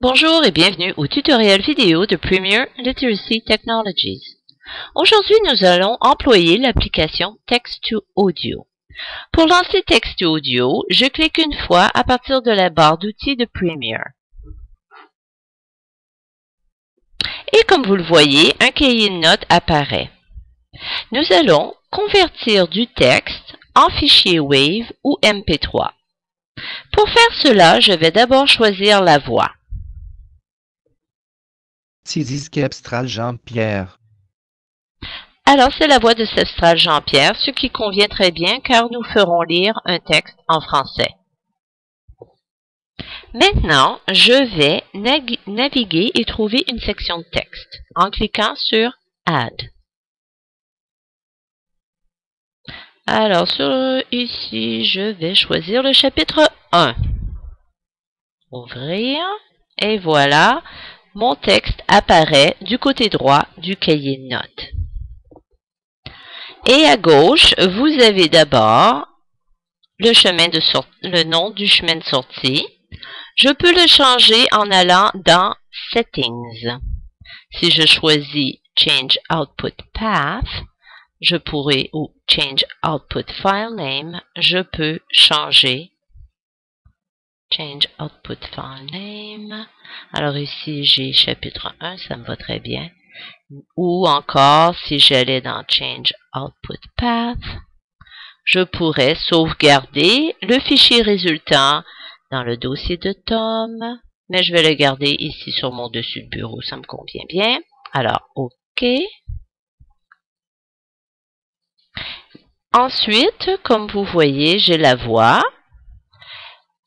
Bonjour et bienvenue au tutoriel vidéo de Premier Literacy Technologies. Aujourd'hui, nous allons employer l'application Text-to-Audio. Pour lancer Text-to-Audio, je clique une fois à partir de la barre d'outils de Premier. Et comme vous le voyez, un cahier de notes apparaît. Nous allons convertir du texte en fichier WAV ou MP3. Pour faire cela, je vais d'abord choisir la voix. Sebstral Jean-Pierre. Alors, c'est la voix de Sebstral Jean-Pierre, ce qui convient très bien car nous ferons lire un texte en français. Maintenant, je vais naviguer et trouver une section de texte en cliquant sur Add. Alors, ici, je vais choisir le chapitre 1. Ouvrir. Et voilà, mon texte apparaît du côté droit du cahier de notes. Et à gauche, vous avez d'abord le nom du chemin de sortie. Je peux le changer en allant dans Settings. Si je choisis Change Output Path, je pourrais, ou Change Output File Name, je peux changer Change Output File Name. Alors ici, j'ai chapitre 1, ça me va très bien. Ou encore, si j'allais dans Change Output Path, je pourrais sauvegarder le fichier résultant dans le dossier de Tom, mais je vais le garder ici sur mon dessus de bureau, ça me convient bien. Alors, OK. Ensuite, comme vous voyez, j'ai la voix,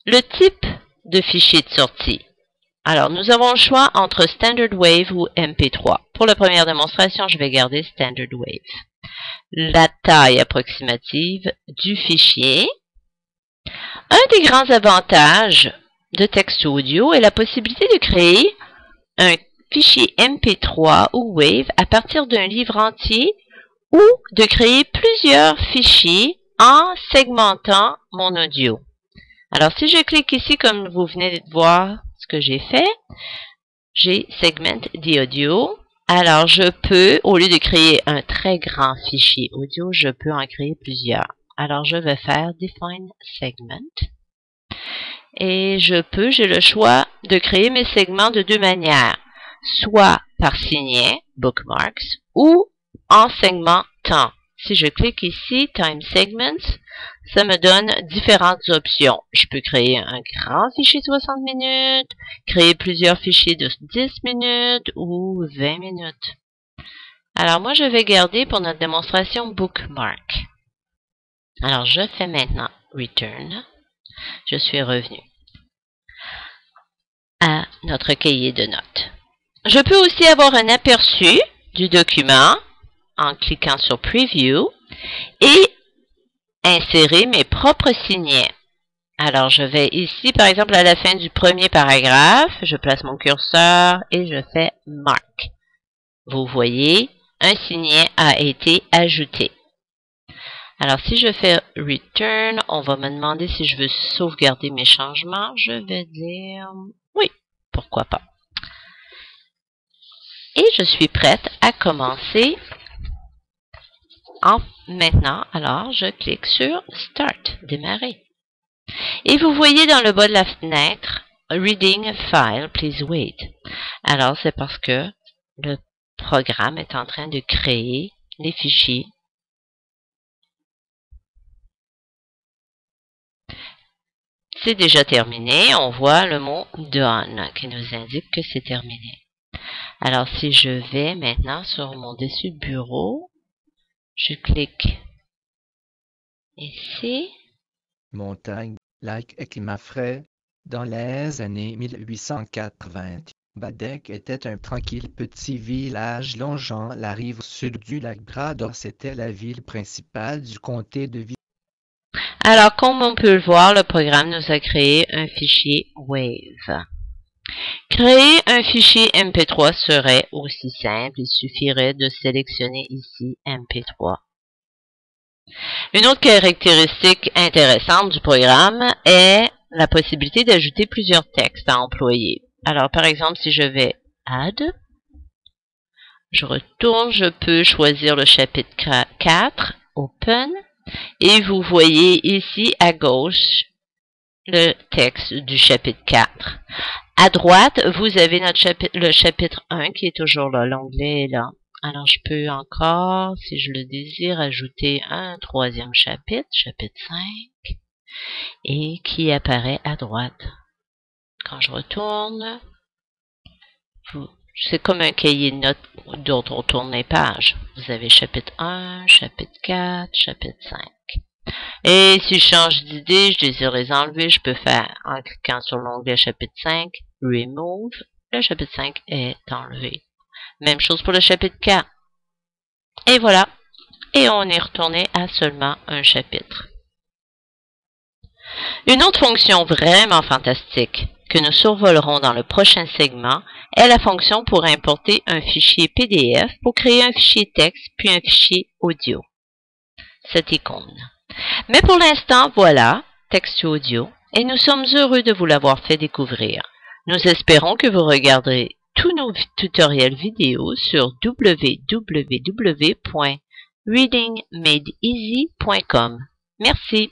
le type de fichier de sortie. Alors, nous avons le choix entre Standard Wave ou MP3. Pour la première démonstration, je vais garder Standard Wave. La taille approximative du fichier. Un des grands avantages de Text-to-Audio est la possibilité de créer un fichier MP3 ou Wave à partir d'un livre entier ou de créer plusieurs fichiers en segmentant mon audio. Alors, si je clique ici, comme vous venez de voir ce que j'ai fait, j'ai Segment the Audio. Alors, je peux, au lieu de créer un très grand fichier audio, je peux en créer plusieurs. Alors, je vais faire Define Segment. Et j'ai le choix de créer mes segments de deux manières. Soit par signet, Bookmarks, ou en segment temps. Si je clique ici, Time Segments, ça me donne différentes options. Je peux créer un grand fichier de 60 minutes, créer plusieurs fichiers de 10 minutes ou 20 minutes. Alors moi, je vais garder pour notre démonstration Bookmark. Alors je fais maintenant Return. Je suis revenu à notre cahier de notes. Je peux aussi avoir un aperçu du document en cliquant sur Preview et insérer mes propres signets. Alors, je vais ici, par exemple, à la fin du premier paragraphe, je place mon curseur et je fais Mark. Vous voyez, un signet a été ajouté. Alors, si je fais Return, on va me demander si je veux sauvegarder mes changements. Je vais dire oui, pourquoi pas. Et je suis prête à commencer. Maintenant, alors, je clique sur Start, démarrer. Et vous voyez dans le bas de la fenêtre, Reading File, please wait. Alors, c'est parce que le programme est en train de créer les fichiers. C'est déjà terminé. On voit le mot Done qui nous indique que c'est terminé. Alors, si je vais maintenant sur mon dessus de bureau, je clique ici. Montagne, lac et climat frais. Dans les années 1880, Badec était un tranquille petit village longeant la rive sud du lac Bras-d'Or. C'était la ville principale du comté de Ville. Alors, comme on peut le voir, le programme nous a créé un fichier WAV. Créer un fichier MP3 serait aussi simple, il suffirait de sélectionner ici MP3. Une autre caractéristique intéressante du programme est la possibilité d'ajouter plusieurs textes à employer. Alors, par exemple, si je vais Add, je retourne, je peux choisir le chapitre 4, Open, et vous voyez ici à gauche le texte du chapitre 4. À droite, vous avez le chapitre 1 qui est toujours là, l'onglet est là. Alors, je peux encore, si je le désire, ajouter un troisième chapitre, chapitre 5, et qui apparaît à droite. Quand je retourne, c'est comme un cahier de notes dont on tourne les pages. Vous avez chapitre 1, chapitre 4, chapitre 5. Et si je change d'idée, je désire les enlever, je peux faire, en cliquant sur l'onglet chapitre 5, Remove, le chapitre 5 est enlevé. Même chose pour le chapitre 4. Et voilà. Et on est retourné à seulement un chapitre. Une autre fonction vraiment fantastique que nous survolerons dans le prochain segment est la fonction pour importer un fichier PDF pour créer un fichier texte puis un fichier audio. Cette icône. Mais pour l'instant, voilà, texte audio, et nous sommes heureux de vous l'avoir fait découvrir. Nous espérons que vous regarderez tous nos tutoriels vidéo sur www.readingmadeeasy.com. Merci.